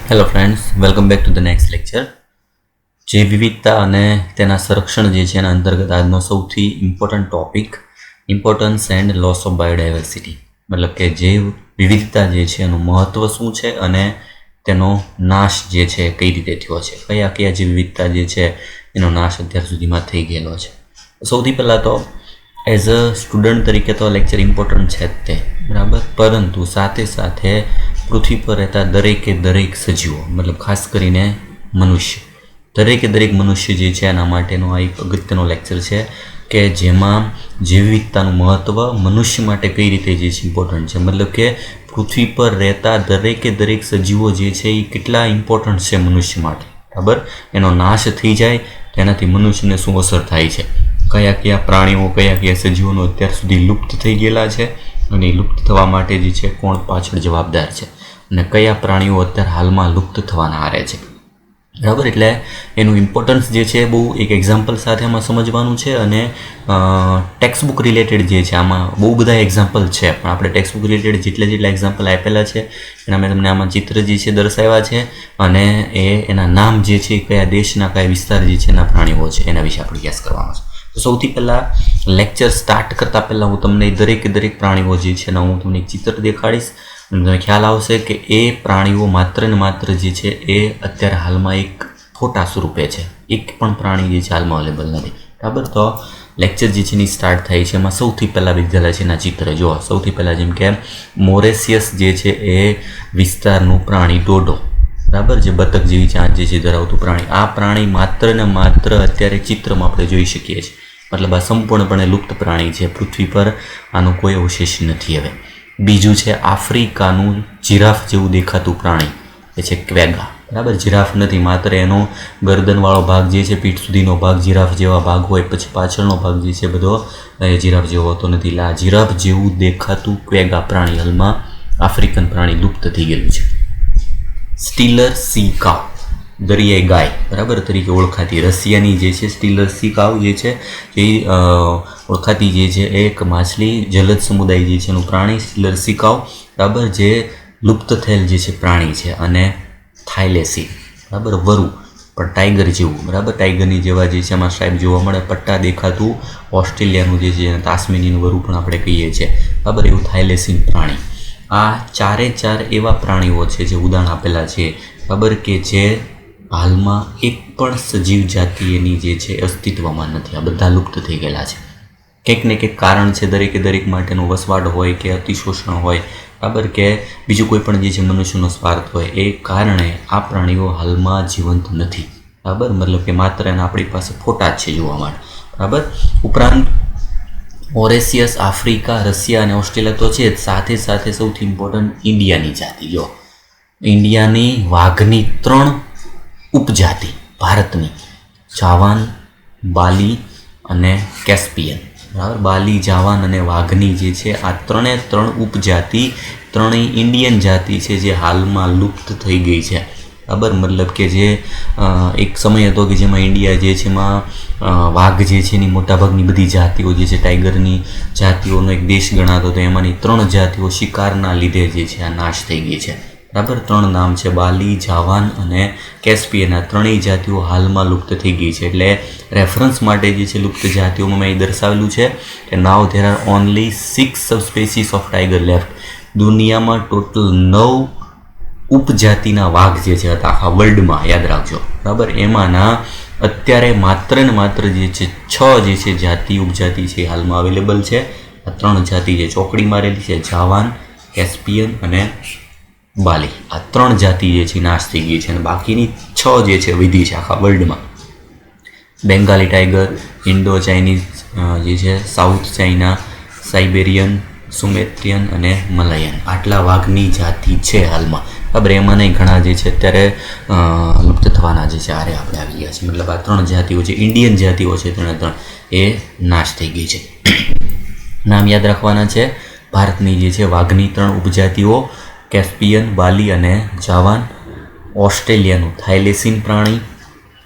Hello friends, welcome back to the next lecture. જે વિવિધતા અને તેના સંરક્ષણ જે છે એના અંતર્ગત આજનો સૌથી important topic importance and loss of biodiversity, મતલબ કે જે વિવિધતા જે છે એનું મહત્ત્વ શું છે અને તેનો નાશ જે છે કઈ રીતે થયો છે, કયા કયા જે વિવિધતા જે છે એનો નાશ અત્યાર સુધીમાં થઈ ગયેલો છે. સૌથી પહેલાં તો એઝ અ સ્ટુડન્ટ તરીકે તો લેક્ચર ઇમ્પોર્ટન્ટ છે જ તે, બરાબર, પરંતુ સાથે સાથે પૃથ્વી પર રહેતા દરેકે દરેક સજીવો, મતલબ ખાસ કરીને મનુષ્ય, દરેકે દરેક મનુષ્ય જે છે એના માટેનો આ એક અગત્યનો લેક્ચર છે કે જેમાં જે વિવિધતાનું મહત્ત્વ મનુષ્ય માટે કઈ રીતે જે છે ઇમ્પોર્ટન્ટ છે, મતલબ કે પૃથ્વી પર રહેતા દરેકે દરેક સજીવો જે છે એ કેટલા ઇમ્પોર્ટન્ટ છે મનુષ્ય માટે, બરાબર. એનો નાશ થઈ જાય તેનાથી મનુષ્યને શું અસર થાય છે, કયા કયા પ્રાણીઓ, કયા કયા સજીવોનો અત્યાર સુધી લુપ્ત થઈ ગયેલા છે અને લુપ્ત થવા માટે જે છે કોણ પાછળ જવાબદાર છે અને કયા પ્રાણીઓ અત્યારે હાલમાં લુપ્ત થવાના આરે છે, બરાબર. એટલે એનું ઇમ્પોર્ટન્સ જે છે બહુ એક એક્ઝામ્પલ સાથે આમાં સમજવાનું છે અને ટેક્સ્ટ બુક રિલેટેડ જે છે આમાં બહુ બધા એક્ઝામ્પલ છે, પણ આપણે ટેક્સ્ટ બુક રિલેટેડ જેટલા એક્ઝામ્પલ આપેલા છે એના મેં તમને આમાં ચિત્ર જે છે દર્શાવ્યા છે અને એના નામ જે છે કયા દેશના કયા વિસ્તાર જે છે એના પ્રાણીઓ છે એના વિશે આપણે અભ્યાસ કરવાનો છે. તો સૌથી પહેલાં લેક્ચર સ્ટાર્ટ કરતાં પહેલાં હું તમને દરેકે દરેક પ્રાણીઓ જે છે એના હું તમને એક ચિત્ર દેખાડીશ અને તમને ખ્યાલ આવશે કે એ પ્રાણીઓ માત્ર ને માત્ર જે છે એ અત્યારે હાલમાં એક ફોટા સ્વરૂપે છે, એક પણ પ્રાણી જે છે હાલમાં અવેલેબલ નથી, બરાબર. તો લેક્ચર જે છે એની સ્ટાર્ટ થાય છે એમાં સૌથી પહેલાં વિદ્યાલય છે એના ચિત્ર જુઓ. સૌથી પહેલાં જેમ કે મોરેશિયસ જે છે એ વિસ્તારનું પ્રાણી ડોડો, બરાબર, જે બતક જેવી ચાંચ જે છે ધરાવતું પ્રાણી, આ પ્રાણી માત્ર ને માત્ર અત્યારે ચિત્રમાં આપણે જોઈ શકીએ છીએ, મતલબ આ સંપૂર્ણપણે લુપ્ત પ્રાણી છે, પૃથ્વી પર આનો કોઈ અવશેષ નથી હવે. બીજું છે આફ્રિકાનું જીરાફ જેવું દેખાતું પ્રાણી, એ છે ક્વેગા, બરાબર. જીરાફ નથી, માત્ર એનો ગરદનવાળો ભાગ જે છે, પીઠ સુધીનો ભાગ જીરાફ જેવા ભાગ હોય, પછી પાછળનો ભાગ જે છે બધો જીરાફ જેવો હોતો નથી. એટલે આ જીરાફ જેવું દેખાતું ક્વેગા પ્રાણી હાલમાં આફ્રિકન પ્રાણી લુપ્ત થઈ ગયેલું છે. સ્ટીલર સી કાવ, દરિયાઈ ગાય, બરાબર, તરીકે ઓળખાતી રશિયાની જે છે સ્ટીલર સી કાવ જે છે એ ઓળખાતી જે છે એક માછલી જલદ સમુદાય જે છે એનું પ્રાણી સ્ટીલર સી કાવ, બરાબર, જે લુપ્ત થયેલ જે છે પ્રાણી છે. અને થાઇલેસી, બરાબર, વરુ પણ ટાઈગર જેવું, બરાબર, ટાઈગરની જેવા જે છે એમાં સ્ટ્રાઇપ જોવા મળે, પટ્ટા દેખાતું ઓસ્ટ્રેલિયાનું જે છે તાસ્મેનિયન વરુ પણ આપણે કહીએ છીએ, બરાબર, એવું થાઇલેસી પ્રાણી. આ ચારે ચાર એવા પ્રાણીઓ છે જે ઉદાહરણ આપેલા છે, બરાબર, કે જે હાલમાં એક પણ સજીવ જાતિ એની જે છે અસ્તિત્વમાં નથી, આ બધા લુપ્ત થઈ ગયેલા છે. કંઈક ને કંઈક કારણ છે, દરેકે દરેક માટેનો વસવાટ હોય કે અતિશોષણ હોય, બરાબર, કે બીજું કોઈ પણ જે છે મનુષ્યનો સ્વાર્થ હોય, એ કારણે આ પ્રાણીઓ હાલમાં જીવંત નથી, બરાબર, મતલબ કે માત્ર એના આપણી પાસે ફોટા જ છે જોવા માટે, બરાબર. ઉપરાંત મોરેશિયસ, આફ્રિકા, રશિયા અને ઓસ્ટ્રેલિયા તો છે જ, સાથે સાથે સૌથી ઇમ્પોર્ટન્ટ ઇન્ડિયાની જાતિ, જો ઇન્ડિયાની વાઘની 3 ઉપજાતિ ભારતની, જાવાન, બાલી અને કેસ્પિયન, બરાબર. બાલી, જાવાન અને વાઘની જે છે આ 3 ઉપજાતિ, 3 ઇન્ડિયન જાતિ છે જે હાલમાં લુપ્ત થઈ ગઈ છે, બરાબર. મતલબ કે જે એક સમય હતો કે જેમાં ઇન્ડિયા જે છે એમાં વાઘ જે છે એની મોટાભાગની બધી જાતિઓ જે છે ટાઈગરની જાતિઓનો એક દેશ ગણાતો હતો, એમાંની 3 જાતિઓ શિકારના લીધે જે છે આ નાશ થઈ ગઈ છે, બરાબર. 3 નામ છે બાલી, જાવાન અને કેસ્પિયન, આ 3 જાતિઓ હાલમાં લુપ્ત થઈ ગઈ છે. એટલે રેફરન્સ માટે જે છે લુપ્ત જાતિઓમાં મેં દર્શાવેલું છે કે now there are only 6 subspecies of tiger left. દુનિયામાં ટોટલ 9 ઉપજાતિના વાઘ જે છે આખા વર્લ્ડમાં, યાદ રાખજો, બરાબર. એમાંના અત્યારે માત્ર ને માત્ર જે છે 6 જે છે જાતિ, ઉપજાતિ છે હાલમાં અવેલેબલ છે. આ 3 જાતિ જે ચોકડી મારેલી છે, જાવાન, કેસ્પિયન અને બાલી, આ 3 જાતિ જે છે નાશ થઈ ગઈ છે અને બાકીની 6 જે છે વધી છે આખા વર્લ્ડમાં. બેંગાલી ટાઈગર, ઇન્ડો ચાઇનીઝ જે છે, સાઉથ ચાઇના, સાઇબેરિયન, સુમેત્રિયન અને મલાયન, આટલા વાઘની જાતિ છે હાલમાં, બરાબર. એમાં ઘણા જે છે અત્યારે લુપ્ત થવાના જે છે આરે આપણે આવી ગયા છે, મતલબ આ 3 જાતિઓ જે ઇન્ડિયન જાતિઓ છે 3 એ નાશ થઈ ગઈ છે. નામ યાદ રાખવાના છે ભારતની જે છે વાઘની 3 ઉપજાતિઓ, કેસ્પિયન, બાલી અને જાવાન. ઓસ્ટ્રેલિયાનું થાઇલેસીન પ્રાણી,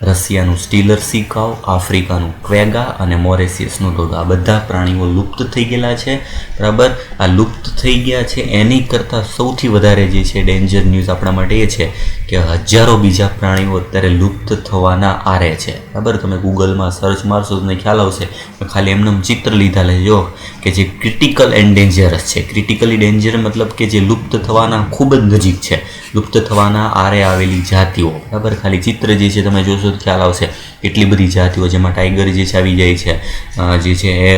રશિયાનું સ્ટીલર સી કાઉ, આફ્રિકાનું ક્વેગા અને મોરેશિયસનું ડોડો. આ બધા પ્રાણીઓ લુપ્ત થઈ ગયેલા છે. બરાબર, આ લુપ્ત થઈ ગયા છે એની કરતાં સૌથી વધારે જે છે ડેન્જર ન્યૂઝ આપણા માટે એ છે કે હજારો બીજા પ્રાણીઓ અત્યારે લુપ્ત થવાના આરે છે. બરાબર, તમે ગૂગલમાં સર્ચ મારશો તમને ખ્યાલ આવશે. ખાલી એમને ચિત્ર લીધા લેજો કે જે ક્રિટિકલ એન્ડ ડેન્જરસ છે. ક્રિટિકલી ડેન્જર મતલબ કે જે લુપ્ત થવાના ખૂબ જ નજીક છે, લુપ્ત થવાના આરે આવેલી જાતિઓ. બરાબર, ખાલી ચિત્ર જે છે તમે જોશો તો ખ્યાલ આવશે. એટલી બધી જાતિઓ જેમાં ટાઈગર જે છે આવી જાય છે, જે છે એ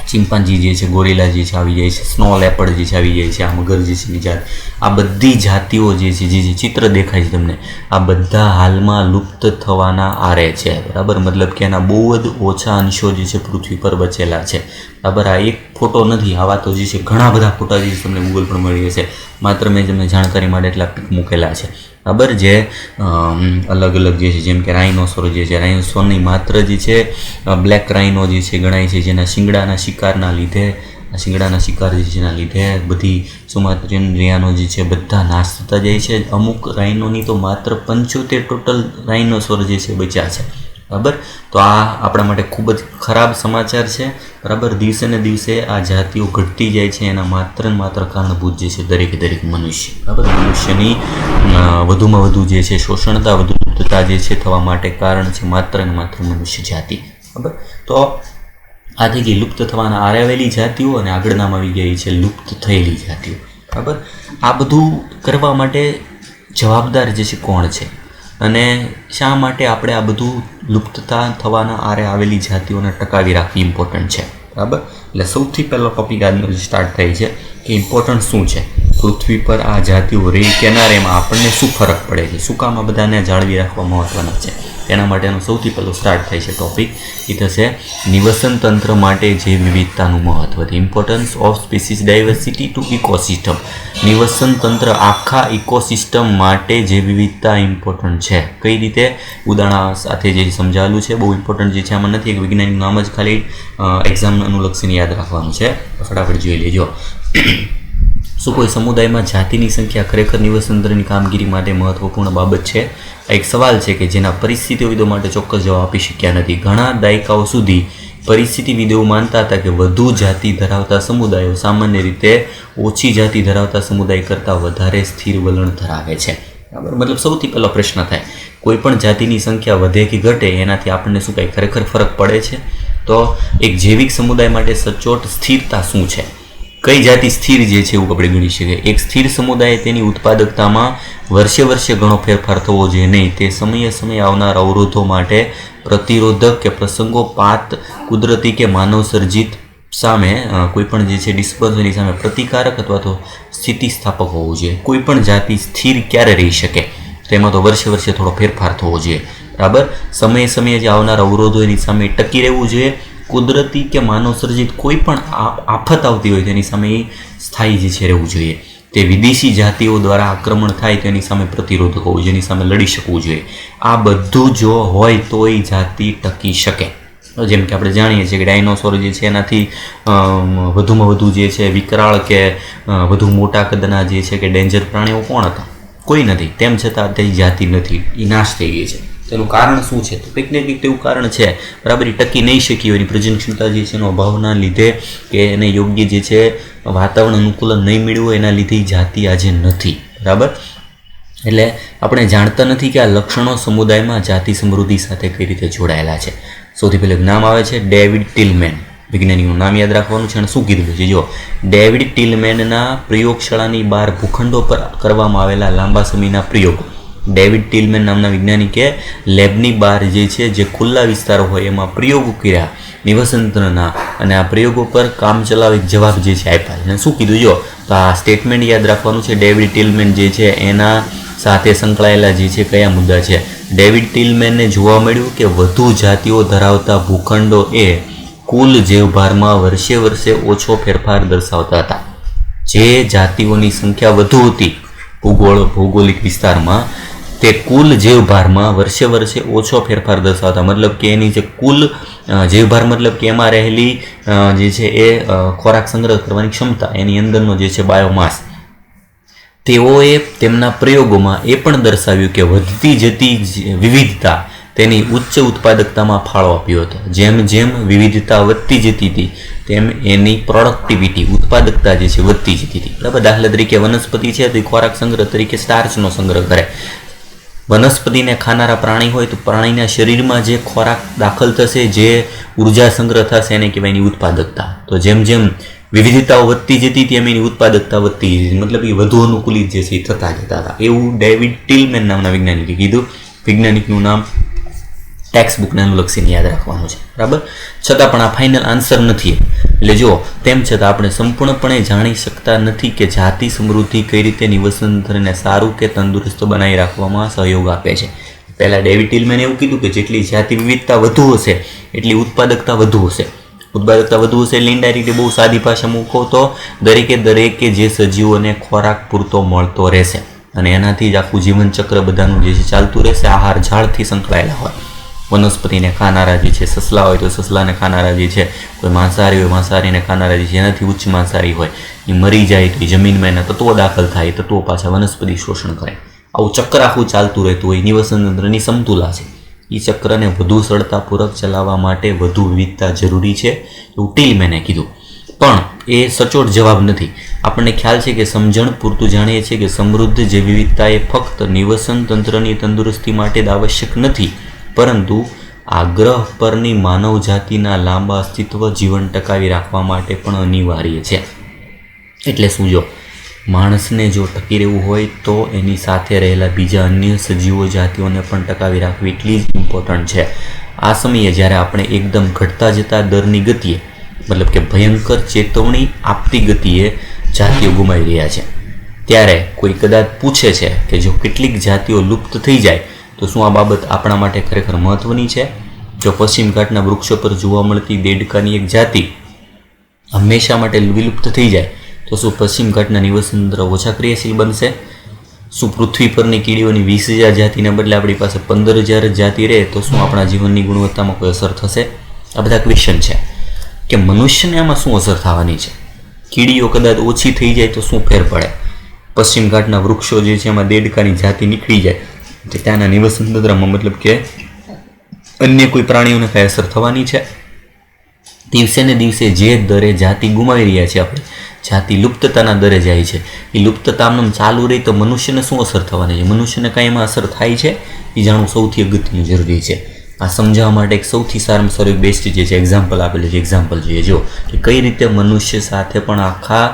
ચિમ્પાન્જી જે છે, ગોરિલા જે છે આવી જાય છે, સ્નો લેપર્ડ જે છે આવી જાય છે, આ મગર જે છે જાત. આ બધી જાતિઓ જે છે, જે ચિત્ર દેખાય છે તમને, આ બધા હાલમાં લુપ્ત થવાના આરે છે. બરાબર, મતલબ કે એના બહુ જ ઓછા અંશો જે છે પૃથ્વી પર બચેલા છે. બરાબર, આ એક ફોટો નથી, આવા તો જે છે ઘણા બધા ફોટા જે તમને ગૂગલ પર મળી જશે. માત્ર મેં તમને જાણકારી માટે એટલા પિક મૂકેલા છે. બરાબર, જે અલગ અલગ જે છે, જેમ કે રાઇનોસોર જે છે, રાઇનોસોરની માત્ર જે છે બ્લેક રાઇનો જે છે ગણાય છે, જેના શિંગડાના શિકારના લીધે, શિંગડાના શિકાર જે છે એના લીધે બધી સુમાત્રિયન રિયાનો જે છે બધા નાશ થતા જાય છે. અમુક રાઇનોની તો માત્ર 75 ટોટલ રાઇનોસોર જે છે બચ્યા છે. બરાબર, તો આ આપણા માટે ખૂબ જ ખરાબ સમાચાર છે. બરાબર, દિવસે ને દિવસે આ જાતિઓ ઘટતી જાય છે. એના માત્ર ને માત્ર કારણભૂત જે છે દરેક મનુષ્ય. બરાબર, મનુષ્યની વધુમાં વધુ જે છે શોષણતા, વધુ લુપ્તતા જે છે થવા માટે કારણ છે માત્ર ને માત્ર મનુષ્ય જાતિ. બરાબર, તો આ થઈ ગઈ લુપ્ત થવાના આરે આવેલી જાતિઓ, અને આગળ નામ આવી ગઈ છે લુપ્ત થયેલી જાતિઓ. બરાબર, આ બધું કરવા માટે જવાબદાર જે છે કોણ છે, અને શા માટે આપણે આ બધું લુપ્તતા થવાના આરે આવેલી જાતિઓને ટકાવી રાખવી ઇમ્પોર્ટન્ટ છે. બરાબર, એટલે સૌથી પહેલો ટોપિક આજનો જે સ્ટાર્ટ થાય છે કે ઇમ્પોર્ટન્ટ શું છે, પૃથ્વી પર આ જાતિઓ રહી કિનારેમાં આપણને શું ફરક પડે છે, શું કામ આ બધાને જાળવી રાખવા મહત્ત્વના છે. એના માટેનો સૌથી પહેલો સ્ટાર્ટ થાય છે ટોપિક, એ થશે નિવસન તંત્ર માટે જૈવ વિવિધતાનું મહત્ત્વ. The importance of species diversity to ecosystem. નિવસન તંત્ર આખા ઇકોસિસ્ટમ માટે જૈવ વિવિધતા ઇમ્પોર્ટન્ટ છે. કઈ રીતે? ઉદાહરણ સાથે જે સમજાવેલું છે, બહુ ઇમ્પોર્ટન્ટ જે છે આમાં નથી, એક વૈજ્ઞાનિક નામ જ ખાલી એક્ઝામ અનુલક્ષીને યાદ રાખવાનું છે. ફટાફટ જોઈ લેજો. શું કોઈ સમુદાયમાં જાતિની સંખ્યા ખરેખર નિવસન તંત્રની કામગીરી માટે મહત્વપૂર્ણ બાબત છે? એક સવાલ છે કે જેના પરિસ્થિતિવિદો માટે ચોક્કસ જવાબ આપી શક્યા નથી. ઘણા દાયકાઓ સુધી પરિસ્થિતિવિદો માનતા હતા કે વધુ જાતિ ધરાવતા સમુદાયો સામાન્ય રીતે ઓછી જાતિ ધરાવતા સમુદાય કરતાં વધારે સ્થિર વલણ ધરાવે છે. બરાબર, મતલબ સૌથી પહેલો પ્રશ્ન થાય, કોઈ પણ જાતિની સંખ્યા વધે કે ઘટે એનાથી આપણને શું કાંઈ ખરેખર ફરક પડે છે? તો એક જૈવિક સમુદાય માટે સચોટ સ્થિરતા શું છે? કઈ જાતિ સ્થિર જે છે એવું આપણે ગણી શકીએ? એક સ્થિર સમુદાય તેની ઉત્પાદકતામાં વર્ષે ઘણો ફેરફાર થવો જોઈએ નહીં. તે સમયે આવનાર અવરોધો માટે પ્રતિરોધક કે પ્રસંગોપાત, કુદરતી કે માનવ સર્જિત સામે કોઈ પણ જે છે ડિસ્પર્સની સામે પ્રતિકારક અથવા તો સ્થિતિસ્થાપક હોવું જોઈએ. કોઈ પણ જાતિ સ્થિર ક્યારે રહી શકે? તેમાં તો વર્ષે થોડો ફેરફાર થવો જોઈએ. બરાબર, સમયે જે આવનાર અવરોધો એની સામે ટકી રહેવું જોઈએ. કુદરતી કે માનવ સર્જિત કોઈ પણ આફત આવતી હોય તેની સામે એ સ્થાયી જે છે રહેવું જોઈએ. તે વિદેશી જાતિઓ દ્વારા આક્રમણ થાય તેની સામે પ્રતિરોધક હોવું જોઈએ, જેની સામે લડી શકવું જોઈએ. આ બધું જો હોય તો એ જાતિ ટકી શકે. જેમ કે આપણે જાણીએ છીએ કે ડાયનોસોર જે છે એનાથી વધુમાં વધુ જે છે વિકરાળ કે વધુ મોટા કદના જે છે કે ડેન્જર પ્રાણીઓ કોણ હતા? કોઈ નથી. તેમ છતાં તે જાતિ નથી, એ નાશ થઈ ગઈ છે. તેનું કારણ શું છે? તો કંઈક ને કંઈક એવું કારણ છે. બરાબર, એ ટકી નહીં શકી હોય, એની પ્રજનન ક્ષમતા જે છે એનો અભાવના લીધે કે એને યોગ્ય જે છે વાતાવરણ અનુકૂલન નહીં મળ્યું હોય એના લીધે જાતિ આજે નથી. બરાબર, એટલે આપણે જાણતા નથી કે આ લક્ષણો સમુદાયમાં જાતિ સમૃદ્ધિ સાથે કઈ રીતે જોડાયેલા છે. સૌથી પહેલું નામ આવે છે ડેવિડ ટિલમેન. વૈજ્ઞાનિકનું નામ યાદ રાખવાનું છે. અને શું કીધું છે જો, ડેવિડ ટિલમેનના પ્રયોગશાળાની બહાર ભૂખંડો પર કરવામાં આવેલા લાંબા સમયના પ્રયોગો. ડેવિડ ટિલમેન નામના વૈજ્ઞાનિકે લેબની બહાર જે છે જે ખુલ્લા વિસ્તારો હોય એમાં પ્રયોગો કર્યા નિવસનતંત્રના, અને આ પ્રયોગો પર કામચલાઉ એક જવાબ જે છે આપ્યા. અને શું કીધું જો, તો આ સ્ટેટમેન્ટ યાદ રાખવાનું છે. ડેવિડ ટિલમેન જે છે એના સાથે સંકળાયેલા જે છે કયા મુદ્દા છે? ડેવિડ ટિલમેનને જોવા મળ્યું કે વધુ જાતિઓ ધરાવતા ભૂખંડો એ કુલ જૈવભારમાં વર્ષે ઓછો ફેરફાર દર્શાવતા હતા. જે જાતિઓની સંખ્યા વધુ હતી ભૌગોલિક વિસ્તારમાં, તે કુલ જૈવભારમાં વર્ષે ઓછો ફેરફાર દર્શાવતા. મતલબ કે એની જે કુલ જૈવભાર મતલબ કે એમાં રહેલી જે છે એ ખોરાક સંગ્રહ કરવાની ક્ષમતા, એની અંદરનો જે છે બાયોમાસ, તેઓએ તેમના પ્રયોગોમાં એ પણ દર્શાવ્યું કે વધતી જતી વિવિધતા તેની ઉચ્ચ ઉત્પાદકતામાં ફાળો આપ્યો હતો. જેમ જેમ વિવિધતા વધતી જતી હતી તેમ એની પ્રોડક્ટિવિટી ઉત્પાદકતા જે છે વધતી જતી હતી. બરાબર. દાખલા તરીકે વનસ્પતિ છે તો ખોરાક સંગ્રહ તરીકે સ્ટાર્ચનો સંગ્રહ કરે. વનસ્પતિને ખાનારા પ્રાણી હોય તો પ્રાણીના શરીરમાં જે ખોરાક દાખલ થશે, જે ઉર્જા સંગ્રહ થશે એને કહેવાય એની ઉત્પાદકતા. તો જેમ જેમ વિવિધતાઓ વધતી જતી તેમ એની ઉત્પાદકતા વધતી જતી, મતલબ એ વધુ અનુકૂલિત જે છે એ થતા જતા હતા. એવું ડેવિડ ટિલમેન નામના વૈજ્ઞાનિકે કીધું. વૈજ્ઞાનિકનું નામ ટેક્સ્ટ બુકને અનુલક્ષીને યાદ રાખવાનું છે. બરાબર. છતાં પણ આ ફાઇનલ આન્સર નથી. એટલે જો તેમ છતાં આપણે સંપૂર્ણપણે જાણી શકતા નથી કે જાતિ સમૃદ્ધિ કઈ રીતે નિવસન તંત્રને સારું કે તંદુરસ્ત બનાવી રાખવામાં સહયોગ આપે છે. પહેલાં ડેવિડ ટિલમેને એવું કીધું કે જેટલી જાતિ વિવિધતા વધુ હશે એટલી ઉત્પાદકતા વધુ હશે. ઉત્પાદકતા વધુ હશે એટલે ઇનડાયરેક્ટલી બહુ સાદી ભાષા મૂકો તો દરેકે જે સજીવોને ખોરાક પૂરતો મળતો રહેશે અને એનાથી જ આખું જીવનચક્ર બધાનું જે છે ચાલતું રહેશે. આહાર ઝાડથી સંકળાયેલા હોય. વનસ્પતિને ખાનારા જે છે સસલા હોય તો સસલાને ખાનારા જે છે, કોઈ માંસાહારી હોય માંસાહારીને ખાનારા જે છે, એનાથી ઉચ્ચ માંસાહારી હોય એ મરી જાય તો એ જમીનમાં એના તત્વો દાખલ થાય, તત્વો પાછા વનસ્પતિ શોષણ કરે. આવું ચક્ર આખું ચાલતું રહેતું હોય. નિવસન તંત્રની સમતુલા છે. એ ચક્રને વધુ સરળતાપૂર્વક ચલાવવા માટે વધુ વિવિધતા જરૂરી છે એવું ટિલમેને કીધું. પણ એ સચોટ જવાબ નથી. આપણને ખ્યાલ છે કે સમજણ પૂરતું જાણીએ છીએ કે સમૃદ્ધ જે વિવિધતા એ ફક્ત નિવસન તંત્રની તંદુરસ્તી માટે જ આવશ્યક નથી, પરંતુ આ ગ્રહ પરની માનવ જાતિના લાંબા અસ્તિત્વ જીવન ટકાવી રાખવા માટે પણ અનિવાર્ય છે. એટલે શું, જો માણસને જો ટકી રહેવું હોય તો એની સાથે રહેલા બીજા અન્ય સજીવો જાતિઓને પણ ટકાવી રાખવી એટલી જ ઇમ્પોર્ટન્ટ છે. આ સમયે જ્યારે આપણે એકદમ ઘટતા જતા દરની ગતિએ, મતલબ કે ભયંકર ચેતવણી આપતી ગતિએ જાતિઓ ગુમાવી રહ્યા છે, ત્યારે કોઈ કદાચ પૂછે છે કે જો કેટલીક જાતિઓ લુપ્ત થઈ જાય તો શું આ બાબત આપણા માટે ખરેખર મહત્વની છે? જો પશ્ચિમ ઘાટના વૃક્ષો પર જોવા મળતી દેડકાની એક જાતિ હંમેશા માટે વિલુપ્ત થઈ જાય તો શું પશ્ચિમ ઘાટના નિવસન તંત્ર ઓછા ક્રિયાશીલ બનશે? શું પૃથ્વી પરની કીડીઓની 20,000 જાતિને બદલે આપણી પાસે 15,000 જાતિ રહે તો શું આપણા જીવનની ગુણવત્તામાં કોઈ અસર થશે? આ બધા ક્વેશ્ચન છે કે મનુષ્યને આમાં શું અસર થવાની છે. કીડીઓ કદાચ ઓછી થઈ જાય તો શું ફેર પડે? પશ્ચિમ ઘાટના વૃક્ષો જે છે એમાં દેડકાની જાતિ નીકળી જાય તો ત્યાંના નિવસન તંત્રમાં મતલબ કે અન્ય કોઈ પ્રાણીઓને કઈ અસર થવાની છે? દિવસે ને દિવસે જે દરે જાતિ ગુમાવી રહ્યા છે આપણે, જાતિ લુપ્તતાના દરે જાય છે, એ લુપ્તતા આમ ચાલુ રહી તો મનુષ્યને શું અસર થવાની છે? મનુષ્યને કાંઈ એમાં અસર થાય છે એ જાણવું સૌથી અગત્યનું જરૂરી છે. આ સમજાવવા માટે એક સૌથી સારામાં સારું બેસ્ટ જે છે એક્ઝામ્પલ આપેલું છે. એક્ઝામ્પલ જોઈએ જો કે કઈ રીતે મનુષ્ય સાથે પણ આખા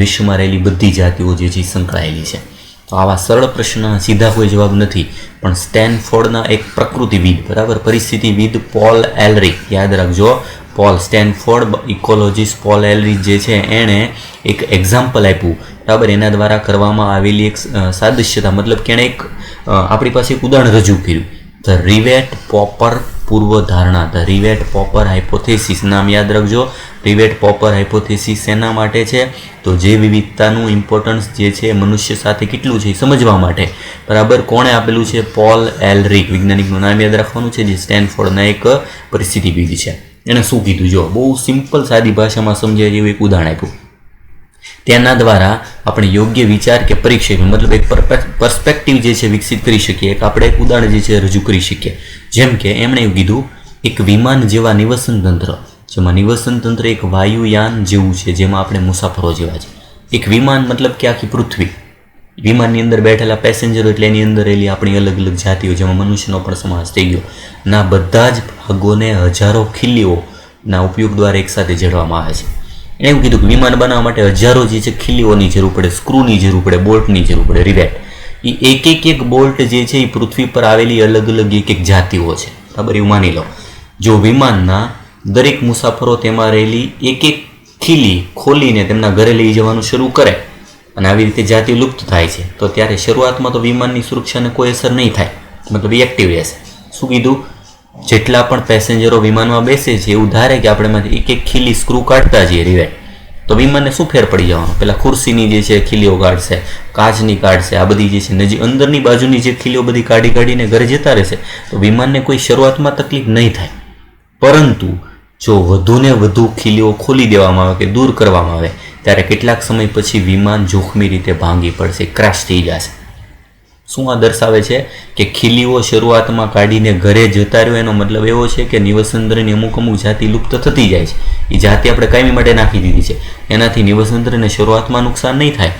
વિશ્વમાં રહેલી બધી જાતિઓ જે છે સંકળાયેલી છે. તો આવા સરળ પ્રશ્નના સીધા કોઈ જવાબ નથી, પણ સ્ટેનફોર્ડના એક પ્રકૃતિવિદ, બરાબર, પરિસ્થિતિવિદ પોલ એલરિક, યાદ રાખજો, પોલ સ્ટેનફોર્ડ ઇકોલોજીસ્ટ પોલ એલરિક જે છે એણે એક એક્ઝામ્પલ આપ્યું, બરાબર. એના દ્વારા કરવામાં આવેલી એક સાદૃશ્યતા, મતલબ કે એણે એક આપણી પાસે એક ઉદાહરણ રજૂ કર્યું. ધ રિવેટ પોપર પૂર્વધારણા, ધ રિવેટ પોપર હાઇપોથેસિસ નામ યાદ રાખજો. રિવેટ પોપર હાઇપોથેસિસ શેના માટે છે? તો જે વિવિધતાનું ઇમ્પોર્ટન્સ જે છે મનુષ્ય સાથે કેટલું છે એ સમજવા માટે, બરાબર. કોણે આપેલું છે? પોલ એલરિક, વૈજ્ઞાનિકનું નામ યાદ રાખવાનું છે, જે સ્ટેનફોર્ડના એક પરિસ્થિતિવિદ છે. એણે શું કીધું જો બહુ સિમ્પલ સાદી ભાષામાં સમજાય જેવું એક ઉદાહરણ આપ્યું. તેના દ્વારા આપણે યોગ્ય વિચાર કે પરીક્ષા, મતલબ એક પર્સપેક્ટિવ જે છે વિકસિત કરી શકીએ, એક આપણે એક ઉદાહરણ જે છે રજૂ કરી શકીએ. જેમ કે એમણે એવું કીધું એક વિમાન જેવા નિવસન તંત્ર, જેમાં નિવસન તંત્ર એક વાયુયાન જેવું છે, જેમાં આપણે મુસાફરો જેવા છે. એક વિમાન મતલબ કે આખી પૃથ્વી, વિમાનની અંદર બેઠેલા પેસેન્જરો એટલે એની અંદર રહેલી આપણી અલગ અલગ જાતિઓ, જેમાં મનુષ્યનો પણ સમાવેશ થઈ ગયો, ના બધા જ ભાગોને હજારો ખીલીઓના ઉપયોગ દ્વારા એકસાથે જોડવામાં આવે છે. એવું કીધું કે વિમાન બનાવવા માટે હજારો જે છે ખીલીઓની જરૂર પડે, સ્ક્રૂની જરૂર પડે, બોલ્ટની જરૂર પડે, રિવેટ. એ એક બોલ્ટ જે છે એ પૃથ્વી પર આવેલી અલગ અલગ એક જાતિઓ છે, બરાબર. એવું માની લો જો વિમાનના દરેક મુસાફરો તેમાં રહેલી એક ખીલી ખોલીને તેમના ઘરે લઈ જવાનું શરૂ કરે અને આવી રીતે જાતિ લુપ્ત થાય છે, તો ત્યારે શરૂઆતમાં તો વિમાનની સુરક્ષાને કોઈ અસર નહીં થાય, મતલબ એક્ટિવ રહેશે. શું કીધું? જેટલા પણ પેસેન્જરો વિમાનમાં બેસે છે એવું ધારે કે આપણે એક ખીલી સ્ક્રૂ કાઢતા જઈએ રિવેટ, તો વિમાનને શું ફેર પડી જવાનો? પેલા ખુરશીની જે છે ખીલીઓ કાઢશે, કાચની કાઢશે, આ બધી જે છે નજીક અંદરની બાજુની જે ખીલીઓ બધી કાઢીને ઘરે જતા રહેશે, તો વિમાનને કોઈ શરૂઆતમાં તકલીફ નહીં થાય. પરંતુ જો વધુને વધુ ખીલીઓ ખોલી દેવામાં આવે કે દૂર કરવામાં આવે ત્યારે કેટલાક સમય પછી વિમાન જોખમી રીતે ભાંગી પડશે, ક્રેશ થઈ જશે. શું આ દર્શાવે છે કે ખીલીઓ શરૂઆતમાં કાઢીને ઘરે જતા રહ્યો, એનો મતલબ એવો છે કે નિવસનતંત્રની અમુક જાતિ લુપ્ત થતી જાય છે. એ જાતિ આપણે કાયમી માટે નાખી દીધી છે, એનાથી નિવસનતંત્રને શરૂઆતમાં નુકસાન નહીં થાય,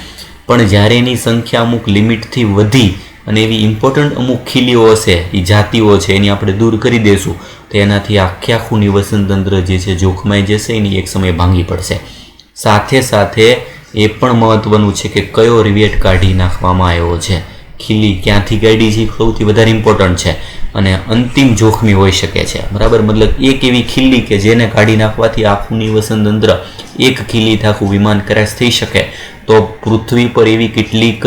પણ જ્યારે એની સંખ્યા અમુક લિમિટથી વધી અને એવી ઇમ્પોર્ટન્ટ અમુક ખીલીઓ હશે, એ જાતિઓ છે, એની આપણે દૂર કરી દઈશું તો એનાથી આખું નિવસનતંત્ર જે છે જોખમાઈ જશે, એની એક સમય ભાંગી પડશે. સાથે સાથે એ પણ મહત્વનું છે કે કયો રિવેટ કાઢી નાખવામાં આવ્યો છે, ખીલી ક્યાંથી કાઢી છે, સૌથી વધારે ઇમ્પોર્ટન્ટ છે અને અંતિમ જોખમી હોઈ શકે છે. બરાબર, મતલબ એક એવી ખીલી કે જેને કાઢી નાખવાથી આખું નિવસનતંત્ર એક ખીલીથી આખું વિમાન ક્રેશ થઈ શકે. તો પૃથ્વી પર એવી કેટલીક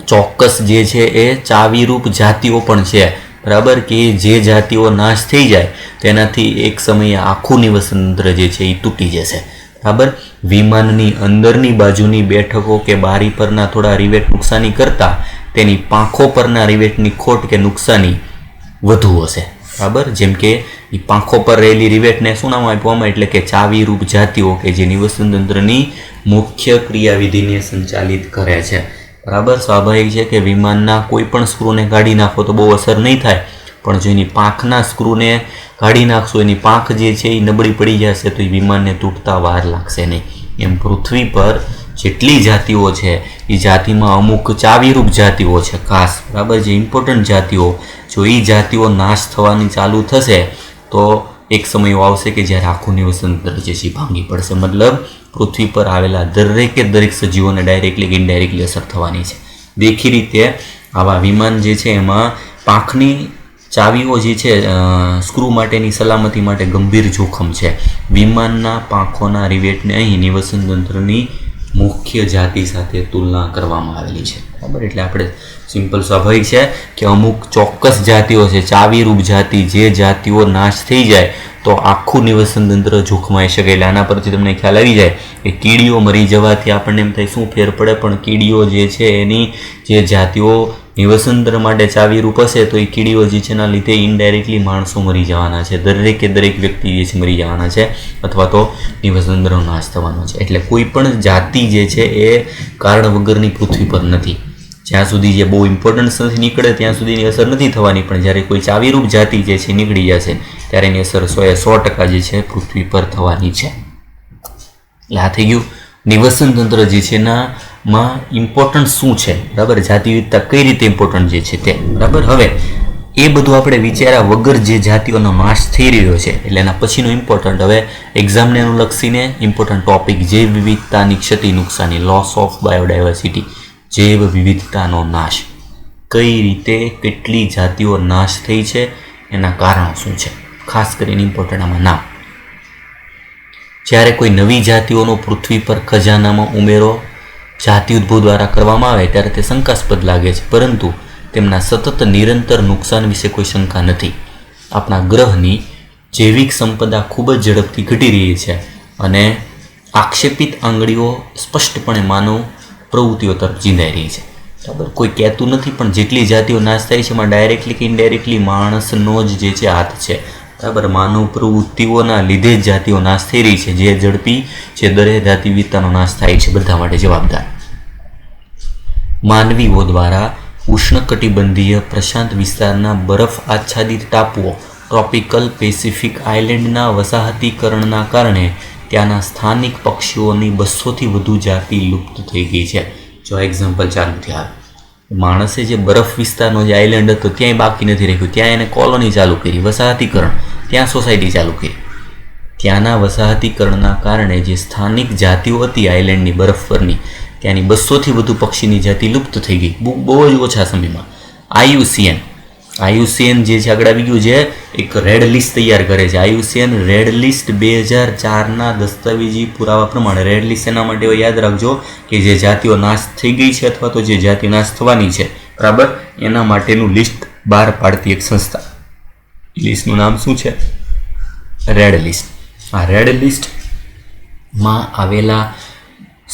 ચોક્કસ જે છે એ ચાવીરૂપ જાતિઓ પણ છે. બરાબર, કે જે જાતિઓ નાશ થઈ જાય તેનાથી એક સમયે આખું નિવસનતંત્ર જે છે એ તૂટી જશે. બરાબર, વિમાનની અંદરની બાજુની બેઠકો કે બારી પરના થોડા રિવેટ નુકસાની કરતાં તેની પાંખો પરના રિવેટની ખોટ કે નુકસાની વધુ હશે. બરાબર, જેમ કે એ પાંખો પર રહેલી રિવેટને શું નામ આપવામાં, એટલે કે ચાવીરૂપ જાતિઓ કે જે નિવસનતંત્રની મુખ્ય ક્રિયાવિધિને સંચાલિત કરે છે. બરાબર, સ્વાભાવિક છે કે વિમાનના કોઈ પણ સ્ક્રૂને કાઢી નાખો તો બહુ અસર નહીં થાય, પણ જો એની પાંખના સ્ક્રૂને કાઢી નાખશો, એની પાંખ જે છે એ નબળી પડી જશે તો એ વિમાનને તૂટતા વાર લાગશે નહીં. એમ પૃથ્વી પર જેટલી જાતિઓ છે એ જાતિમાં અમુક ચાવીરૂપ જાતિઓ છે ખાસ. બરાબર, જે ઇમ્પોર્ટન્ટ જાતિઓ, જો એ જાતિઓ નાશ થવાની ચાલુ થશે તો એક સમય એવો આવશે કે જ્યારે આખું નિવસનતંત્ર જે છે ભાંગી પડશે. મતલબ પૃથ્વી પર આવેલા દરેક સજીવોને ડાયરેક્ટલી કે ઇનડાયરેક્ટલી અસર થવાની છે. દેખી રીતે આવા વિમાન જે છે એમાં પાંખની ચાવીઓ જે છે સ્ક્રૂ માટેની સલામતી માટે ગંભીર જોખમ છે. વિમાનના પાંખોના રિવેટને અહીં નિવસનતંત્રની મુખ્ય જાતિ સાથે તુલના કરવામાં આવેલી છે. બરાબર, એટલે આપણે સિમ્પલ સ્વાભાવિક છે કે અમુક ચોક્કસ જાતિઓ છે, ચાવીરૂપ જાતિ, જે જાતિઓ નાશ થઈ જાય તો આખું નિવસનતંત્ર જોખમાઈ શકે. એટલે આના પરથી તમને ખ્યાલ આવી જાય કે કીડીઓ મરી જવાથી આપણને એમ થાય શું ફેર પડે, પણ કીડીઓ જે છે એની જે જાતિઓ નિવસનતંત્ર માટે ચાવીરૂપ હશે તો એ કીડીઓ જે છે એના લીધે ઇનડાયરેક્ટલી માણસો મરી જવાના છે, દરેક વ્યક્તિ જે છે મરી જવાના છે અથવા તો નિવસનતંત્રનો નાશ થવાનો છે. એટલે કોઈ પણ જાતિ જે છે એ કારણ વગરની પૃથ્વી પર નથી. જ્યાં સુધી જે બહુ ઇમ્પોર્ટન્સ નથી નીકળે ત્યાં સુધીની અસર નથી થવાની, પણ જ્યારે કોઈ ચાવીરૂપ જાતિ જે છે નીકળી જશે ત્યારે એની અસર 100% જે છે પૃથ્વી પર થવાની છે. એટલે આ થઈ ગયું નિવસનતંત્ર જે છે એનામાં ઇમ્પોર્ટન્સ શું છે. બરાબર, જાતિ વિવિધતા કઈ રીતે ઇમ્પોર્ટન્ટ જે છે તે. બરાબર, હવે એ બધું આપણે વિચાર્યા વગર જે જાતિઓનો નાશ થઈ રહ્યો છે એટલે એના પછીનો ઇમ્પોર્ટન્ટ, હવે એક્ઝામને અનુલક્ષીને ઇમ્પોર્ટન્ટ ટોપિક, જૈવ વિવિધતાની ક્ષતિ નુકસાની, લોસ ઓફ બાયોડાયવર્સિટી, જૈવ વિવિધતાનો નાશ, કઈ રીતે કેટલી જાતિઓ નાશ થઈ છે, એના કારણો શું છે, ખાસ કરીને ઇમ્પોર્ટન્ટ આમાં નામ. જ્યારે કોઈ નવી જાતિઓનો પૃથ્વી પર ખજાનામાં ઉમેરો જાતિ ઉદ્ભવ દ્વારા કરવામાં આવે ત્યારે તે શંકાસ્પદ લાગે છે, પરંતુ તેમના સતત નિરંતર નુકસાન વિશે કોઈ શંકા નથી. આપણા ગ્રહની જૈવિક સંપદા ખૂબ જ ઝડપથી ઘટી રહી છે અને આક્ષેપિત આંગળીઓ સ્પષ્ટપણે માનવ પ્રવૃત્તિઓ તરફ ચીંધાઈ રહી છે. બરાબર, કોઈ કહેતું નથી પણ જેટલી જાતિઓ નાશ થાય છે એમાં ડાયરેક્ટલી કે ઇનડાયરેક્ટલી માણસનો જ જે છે હાથ છે. બરાબર, માનવ પ્રવૃત્તિઓના લીધે જ જાતિઓ નાશ થઈ રહી છે, જે ઝડપી જે દરેક જાતિ વિવિધતાનો નાશ થાય છે બધા માટે જવાબદાર. માનવીઓ દ્વારા ઉષ્ણકટિબંધીય પ્રશાંત વિસ્તારના બરફ આચ્છાદિત ટાપુઓ ટ્રોપિકલ પેસિફિક આઇલેન્ડના વસાહતીકરણના કારણે ત્યાંના સ્થાનિક પક્ષીઓની 200થી વધુ જાતિ લુપ્ત થઈ ગઈ છે. જો એક્ઝામ્પલ ચાલુ થયા, માણસે જે બરફ વિસ્તારનો જે આઇલેન્ડ હતો ત્યાંય બાકી નથી રાખ્યું, ત્યાં એને કોલોની ચાલુ કરી, વસાહતીકરણ, ત્યાં સોસાયટી ચાલુ કરી. ત્યાંના વસાહતીકરણના કારણે જે સ્થાનિક જાતિઓ હતી આઇલેન્ડની બરફ પરની, ત્યાંની 200થી વધુ પક્ષીની જાતિ લુપ્ત થઈ ગઈ બહુ જ ઓછા સમયમાં. આઈયુસીએન જે છે આગળ આવી ગયું છે, એક રેડ લિસ્ટ તૈયાર કરે છે. આઈયુસીએન રેડ લિસ્ટ 2004ના દસ્તાવેજી પુરાવા પ્રમાણે, રેડ લિસ્ટ એના માટે યાદ રાખજો કે જે જાતિઓ નાશ થઈ ગઈ છે અથવા તો જે જાતિ નાશ થવાની છે, બરાબર, એના માટેનું લિસ્ટ બહાર પાડતી એક સંસ્થા. લિસ્ટનું નામ શું છે? Red list. આ રેડ લિસ્ટમાં આવેલા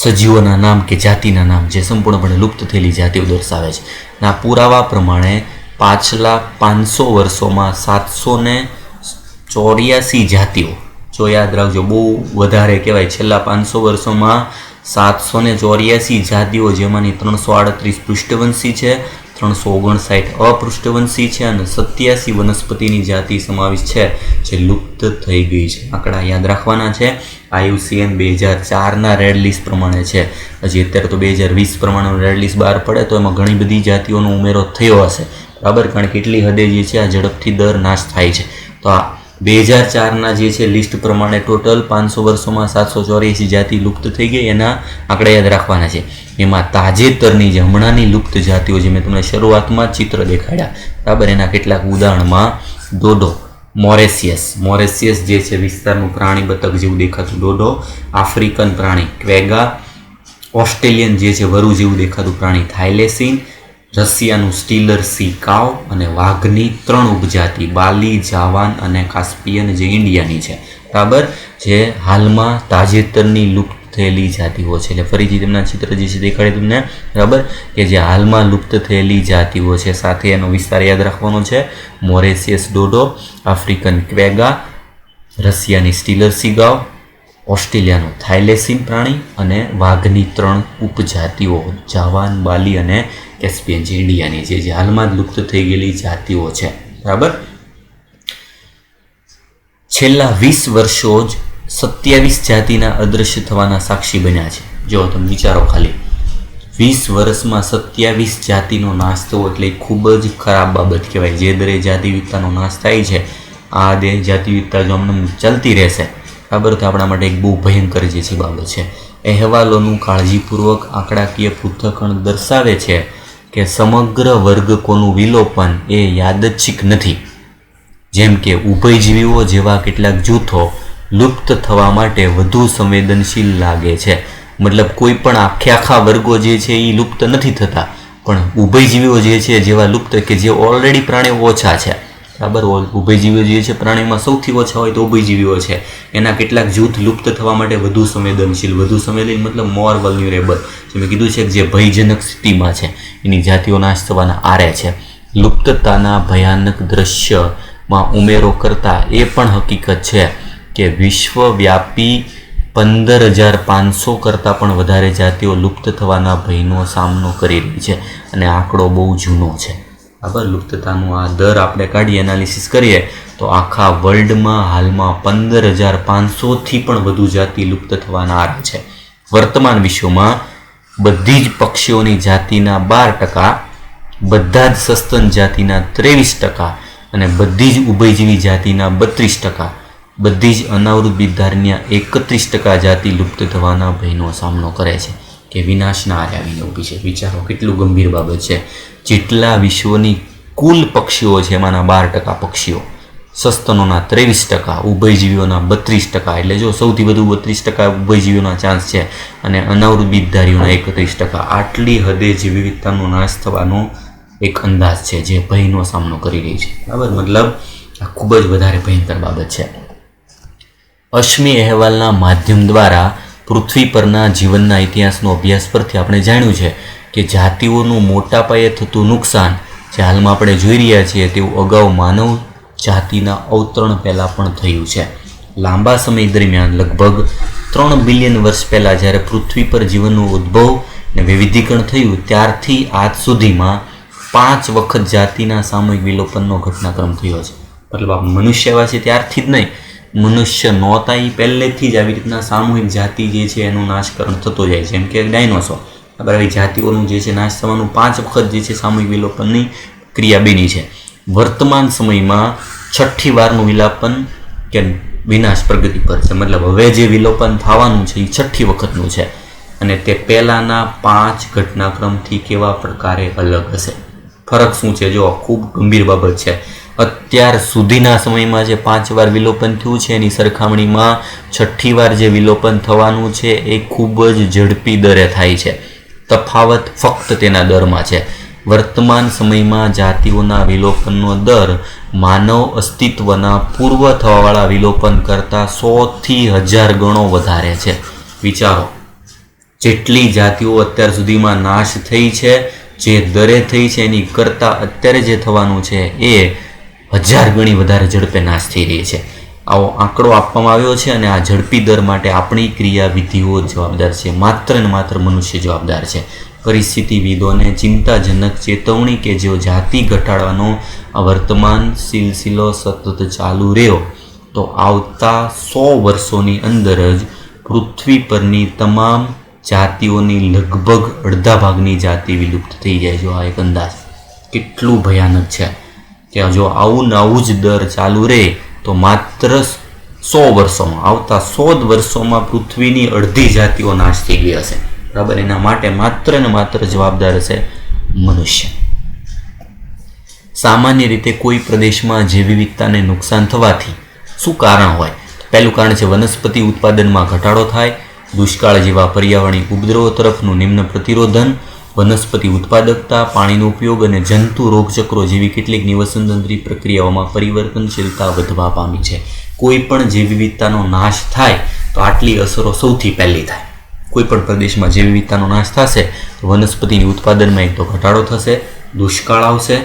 સજીવોના નામ કે જાતિના નામ જે સંપૂર્ણપણે લુપ્ત થયેલી જાતિઓ દર્શાવે છે. આ પુરાવા પ્રમાણે પાછલા 500 વર્ષોમાં 784 જાતિઓ, જો યાદ રાખજો બહુ વધારે કહેવાય, છેલ્લા 500 વર્ષોમાં 784 જાતિઓ, જેમાંની 338 પૃષ્ઠવંશી છે, 359 અપૃષ્ઠવંશી છે અને 87 વનસ્પતિની જાતિ સમાવેશ છે જે લુપ્ત થઈ ગઈ છે. આંકડા યાદ રાખવાના છે. IUCN 2004ના રેડ લિસ્ટ પ્રમાણે છે. હજી અત્યારે તો 2020 પ્રમાણે રેડ લિસ્ટ બહાર પડે તો એમાં ઘણી બધી જાતિઓનો ઉમેરો થયો હશે, બરાબર, કારણ કે કેટલી હદે જે છે આ ઝડપથી દર નાશ થાય છે. તો આ 2004ના જે છે લિસ્ટ પ્રમાણે ટોટલ 500 વર્ષોમાં 784 જાતિ લુપ્ત થઈ ગઈ, એના આંકડા યાદ રાખવાના છે. એમાં તાજેતરની જે હમણાંની લુપ્ત જાતિઓ જે મેં તમને શરૂઆતમાં ચિત્ર દેખાડ્યા, બરાબર, એના કેટલાક ઉદાહરણમાં ડોડો, મોરેસિયસ જે છે વિસ્તારનું પ્રાણી બતક જેવું દેખાતું ડોડો, આફ્રિકન પ્રાણી ક્વેગા, ઓસ્ટ્રેલિયન જે છે વરુ જેવું દેખાતું પ્રાણી થાઇલેસીન, રશિયાનું સ્ટીલર સી કાવ અને વાઘની 3 ઉપજાતિ બાલી, જાવાન અને કાસ્પિયન જે ઇન્ડિયાની છે, બરાબર, જે હાલમાં તાજેતરની લુપ્ત થયેલી જાતિઓ છે. એટલે ફરીથી તેમના ચિત્ર જે છે દેખાડે તમને, બરાબર, કે જે હાલમાં લુપ્ત થયેલી જાતિઓ છે. સાથે એનો વિસ્તાર યાદ રાખવાનો છે. મોરેસિયસ ડોડો, આફ્રિકન ક્વેગા, રશિયાની સ્ટીલર સી ગાવ, ઓસ્ટ્રેલિયાનું થાઇલેસીન પ્રાણી અને વાઘની 3 ઉપજાતિઓ જાવાન, બાલી અને કેસ્પિયન જે ઇન્ડિયાની છે, જે હાલમાં જ લુપ્ત થઈ ગયેલી જાતિઓ છે, બરાબર. છેલ્લા 20 વર્ષો જ 27 જાતિના અદૃશ્ય થવાના સાક્ષી બન્યા છે. જો તમે વિચારો, ખાલી 20 વર્ષમાં 27 જાતિનો નાશ થવો એટલે ખૂબ જ ખરાબ બાબત કહેવાય. જે દરે જાતિ વિવિધતાનો નાશ થાય છે, આ જાતિ વિવિધતા જો અમને ચાલતી રહેશે, બરાબર, તો આપણા માટે એક બહુ ભયંકર જે છે બાબત છે. અહેવાલોનું કાળજીપૂર્વક આંકડાકીય પૃથ્થકરણ દર્શાવે છે કે સમગ્ર વર્ગકોનું વિલોપન એ યાદચ્છિક નથી. જેમ કે ઉભયજીવીઓ જેવા કેટલાક જૂથો લુપ્ત થવા માટે વધુ સંવેદનશીલ લાગે છે. મતલબ કોઈ પણ આખા વર્ગો જે છે એ લુપ્ત નથી થતા, પણ ઉભયજીવીઓ જે છે જેવા લુપ્ત કે જે ઓલરેડી પ્રાણીઓ ઓછા છે, બરાબર, ઉભયજીવીઓ જે છે પ્રાણીમાં સૌથી ઓછા હોય તો ઉભયજીવીઓ છે, એના કેટલાક જૂથ લુપ્ત થવા માટે વધુ સંવેદનશીલ મતલબ મોર વલ્નરેબલ, જે મેં કીધું છે કે જે ભયજનક સ્થિતિમાં છે, એની જાતિઓ નાશ થવાના આરે છે. લુપ્તતાના ભયાનક દ્રશ્યમાં ઉમેરો કરતા એ પણ હકીકત છે કે વિશ્વવ્યાપી 15,500 કરતાં પણ વધારે જાતિઓ લુપ્ત થવાના ભયનો સામનો કરી રહી છે. અને આંકડો બહુ જૂનો છે, બરાબર. લુપ્તતાનું આ દર આપણે કાઢીએ, એનાલિસિસ કરીએ તો આખા વર્લ્ડમાં હાલમાં 15,500થી પણ વધુ જાતિ લુપ્ત થવાના આરે છે. વર્તમાન વિશ્વમાં બધી જ પક્ષીઓની જાતિના 12%, બધા જ સસ્તન જાતિના 23% અને બધી જ ઉભયજીવી જાતિના 32%, બધી જ અનાવૃત બીજધારીના 31% જાતિ લુપ્ત થવાના ભયનો સામનો કરે છે, કે વિનાશના આરે આવીને ઊભી છે. વિચારો કેટલું ગંભીર બાબત છે. જેટલા વિશ્વની કુલ પક્ષીઓ છે એમાંના 12% પક્ષીઓ, સસ્તનોના 23%, ઉભયજીવીઓના 32%, એટલે જો સૌથી વધુ 32% ઉભયજીવીઓના ચાન્સ છે અને અનાવૃત બીજધારીઓના 31%. આટલી હદે જીવ વિવિધતાનો નાશ થવાનો એક અંદાજ છે જે ભયનો સામનો કરી રહી છે, બરાબર. મતલબ આ ખૂબ જ વધારે ભયંકર બાબત છે. અશ્મિ અહેવાલના માધ્યમ દ્વારા પૃથ્વી પરના જીવનના ઇતિહાસનો અભ્યાસ પરથી આપણે જાણ્યું છે કે જાતિઓનું મોટા પાયે થતું નુકસાન જે હાલમાં આપણે જોઈ રહ્યા છીએ તેવું અગાઉ માનવ જાતિના અવતરણ પહેલાં પણ થયું છે. લાંબા સમય દરમિયાન લગભગ 3 બિલિયન વર્ષ પહેલાં જ્યારે પૃથ્વી પર જીવનનું ઉદ્ભવ અને વૈવિધ્યીકરણ થયું ત્યારથી આજ સુધીમાં 5 વખત જાતિના સામૂહિક વિલોપનનો ઘટનાક્રમ થયો છે. મતલબ આ મનુષ્ય એવા છે ત્યારથી જ નહીં, મનુષ્ય નહોતા એ પહેલેથી જ આવી રીતના સામૂહિક જાતિ જે છે એનું નાશકરણ થતો જાય છે. જેમ કે ડાયનોસોર, બરાબર, આવી જાતિઓનું જે છે નાશ થવાનું 5 વખત જે છે સામૂહિક વિલોપનની ક્રિયા બની છે. વર્તમાન સમયમાં 6ઠ્ઠી વારનું વિલોપન કે વિનાશ પ્રગતિ પર છે. મતલબ હવે જે વિલોપન થવાનું છે એ 6ઠ્ઠી વખતનું છે અને તે પહેલાંના 5 ઘટનાક્રમથી કેવા પ્રકારે અલગ હશે. ફરક શું છે? જો ખૂબ ગંભીર બાબત છે. અત્યાર સુધીના સમયમાં જે 5 વાર વિલોપન થયું છે એની સરખામણીમાં 6ઠ્ઠી વાર જે વિલોપન થવાનું છે એ ખૂબ જ ઝડપી દરે થાય છે. તફાવત ફક્ત તેના દરમાં છે. વર્તમાન સમયમાં જાતિઓના વિલોપનનો દર માનવ અસ્તિત્વના પૂર્વ થવાવાળા વિલોપન કરતાં 100થી 1000 ગણો વધારે છે. વિચારો, જેટલી જાતિઓ અત્યાર સુધીમાં નાશ થઈ છે, જે દરે થઈ છે એની કરતાં અત્યારે જે થવાનું છે એ 1000 ગણી વધારે ઝડપે નાશ થઈ રહી છે. આવો આંકડો આપવામાં આવ્યો છે અને આ ઝડપી દર માટે આપણી ક્રિયાવિધિઓ જવાબદાર છે. માત્ર ને માત્ર મનુષ્ય જવાબદાર છે. પરિસ્થિતિવિદોને ચિંતાજનક ચેતવણી કે જો જાતિ ઘટાડવાનો આ વર્તમાન સિલસિલો સતત ચાલુ રહ્યો તો આવતા 100 વર્ષોની અંદર જ પૃથ્વી પરની તમામ જાતિઓની લગભગ અડધા ભાગની જાતિ વિલુપ્ત થઈ જાય. જો આ એક અંદાજ કેટલું ભયાનક છે કે જો આવું ને આવું જ દર ચાલુ રહે તો માત્ર 100 વર્ષોમાં, આવતા 100 વર્ષોમાં પૃથ્વીની અડધી જાતિઓ નાશ થઈ ગઈ હશે. બરાબર, એના માટે માત્ર ને માત્ર જવાબદાર હશે મનુષ્ય. સામાન્ય રીતે કોઈ પ્રદેશમાં જૈવ વિવિધતાને નુકસાન થવાથી શું કારણ હોય? પહેલું કારણ છે વનસ્પતિ ઉત્પાદનમાં ઘટાડો થાય, દુષ્કાળ જેવા પર્યાવરણીય ઉપદ્રવો તરફનું નિમ્ન પ્રતિરોધન, વનસ્પતિ ઉત્પાદકતા, પાણીનો ઉપયોગ અને જંતુ રોગચક્રો જેવી કેટલીક નિવસનતંત્રી પ્રક્રિયાઓમાં પરિવર્તનશીલતા વધવા પામી છે. કોઈ પણ જૈવ વિવિધતાનો નાશ થાય તો આટલી અસરો સૌથી પહેલી થાય. કોઈ પણ પ્રદેશમાં જૈવ વિવિધતાનો નાશ થશે તો વનસ્પતિની ઉત્પાદનમાં એક તો ઘટાડો થશે, દુષ્કાળ આવશે,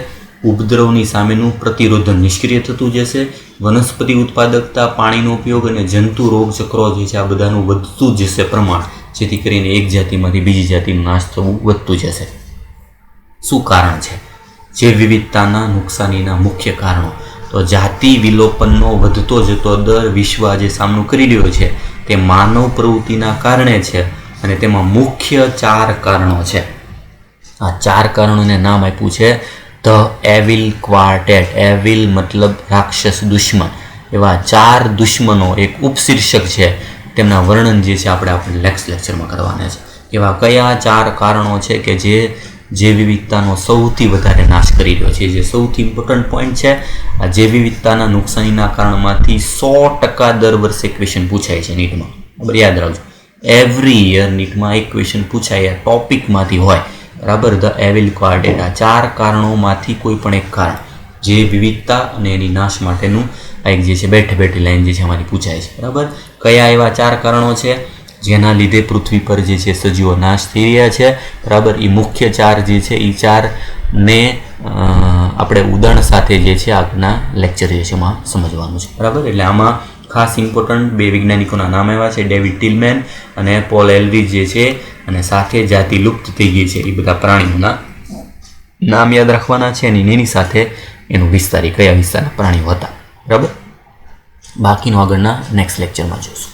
ઉપદ્રવની સામેનું પ્રતિરોધન નિષ્ક્રિય થતું જશે, વનસ્પતિ ઉત્પાદકતા, પાણીનો ઉપયોગ અને જંતુ રોગચક્રો જે છે આ બધાનું વધતું જશે પ્રમાણ, જેથી કરીને એક જાતિમાંથી બીજી જાતિનો નાશ થવું વધતું જશે. શું કારણ છે જૈવ વિવિધતાના નુકસાનીના મુખ્ય કારણો? તો જાતિ વિલોપનનો વધતો જતો દર વિશ્વ આજે સામનો કરી રહ્યો છે તે માનવ પ્રવૃત્તિના કારણે છે અને તેમાં મુખ્ય 4 કારણો છે. આ 4 કારણોને નામ આપ્યું છે ધ એવિલ ક્વાર્ટેટ. એવિલ મતલબ રાક્ષસ, દુશ્મન. એવા 4 દુશ્મનો એક ઉપશીર્ષક છે, તેમના વર્ણન જે છે આપણે નેક્સ્ટ લેક્ચરમાં કરવાના છે. એવા કયા 4 કારણો છે કે જે વિવિધતાનો સૌથી વધારે નાશ કરી રહ્યો છે? જે સૌથી ઇમ્પોર્ટન્ટ પોઈન્ટ છે, આ જૈવ વિવિધતાના નુકસાનીના કારણમાંથી 100% દર વર્ષે ક્વેશ્ચન પૂછાય છે નીટમાં. બરાબર, યાદ રાખજો, એવરી યર નીટમાં એક ક્વેશ્ચન પૂછાય, આ ટોપિકમાંથી હોય. બરાબર, ધ એવિલ ક્વાર્ટેટ. આ 4 કારણોમાંથી કોઈ પણ એક કારણ જે વિવિધતા અને એની નાશ માટેનું આ એક જે છે બેઠી લાઈન જે છે અમારી પૂછાય છે. બરાબર, કયા એવા 4 કારણો છે જેના લીધે પૃથ્વી પર જે છે સજીવો નાશ થઈ રહ્યા છે? બરાબર, એ મુખ્ય 4 જે છે એ 4ને આપણે ઉદાહરણ સાથે જે છે આગળના લેક્ચર જે છે એમાં સમજવાનું છે. બરાબર, એટલે આમાં ખાસ ઇમ્પોર્ટન્ટ 2 વૈજ્ઞાનિકોના નામ આવ્યા છે, ડેવિડ ટિલમેન અને પોલ એલરીચ જે છે, અને સાથે જાતિ લુપ્ત થઈ ગઈ છે એ બધા પ્રાણીઓના નામ યાદ રાખવાના છે અને એની સાથે એનું વિસ્તારી કયા વિસ્તારના પ્રાણીઓ હતા. બરાબર, બાકીનું આગળના નેક્સ્ટ લેક્ચરમાં જોઈશું.